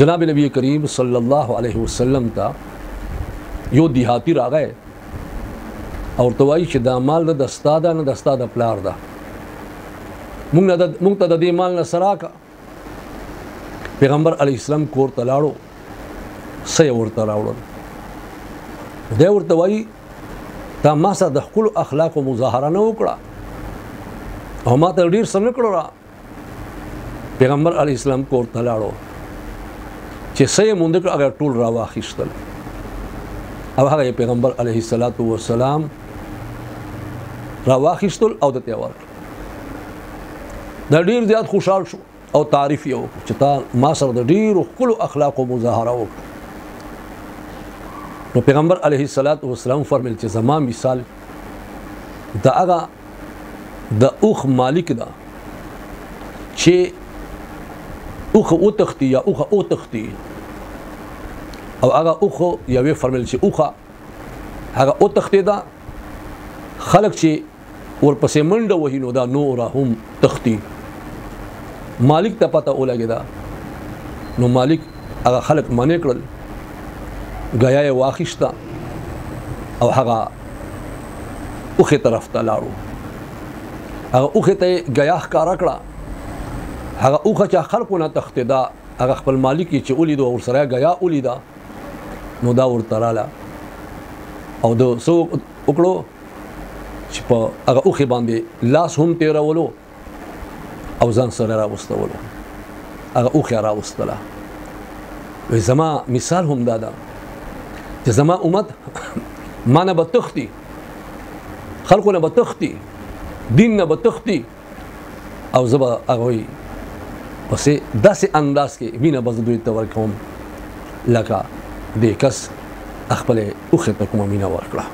जनाब नबी करीम सल्लल्लाहु अलैहि वसल्लम ता यो देहाती रागए और तवाई कि दा माल द दस्तादा न दस्तादा प्लार दा मुंग ता दे माल न सरा का पैगंबर अलैहिस्सलाम कोर तलाड़ो सय वर तलाड़ो दे वर तवाई ता मासा दखल अखलाक मुजाहरा न उकड़ा और मा ता ढेर सन कड़ा पैगंबर अलैहिस्सलाम कोर तलाड़ो چې سې مونږ ته هغه ټول را واخیستل او هغه پیغمبر علیه الصلاۃ والسلام را واخیستل او د تیوار د ډیر زیات خوشحال شو او تعریف یو چې تا ما سره د ډیر خپل اخلاق او مظاهره وکړه نو پیغمبر علیه الصلاۃ والسلام فرمایل چې زما مثال دا هغه د اوخ مالک دا چې اوخ او تختی یا اوخ او تختی او هغه اوخ یوې فرمایل چې اوخه هغه او تختی دا خلق چې ورپسې منډه وهي نو دا نورهم تختی مالک ته پته ولګی دا نو مالک هغه خلق منې کړل غیا یې واخیستا او هغه اوخه طرف ته لاړو هغه اوخه ته غیا ښکارا کړه هغه اوخه چې خلقونه تختدا هغه خپل مالک چې ولید او سره غیا ولیدا نو دا ورته رااله او د سو وکړو چې په هغه اوخه باندې لاس هم تیرولو او ځان سره راوستولو هغه اوخه راوستله وې زما مثال هم دادا چې زما امت مانه بتختی خلقونه بتختی دین نه بتختی او زبا هغه پسې داسې انداز کې وینه بز دوی ته ورکوم لکه د کس خپل اوخه ته کومه مینه ورکړه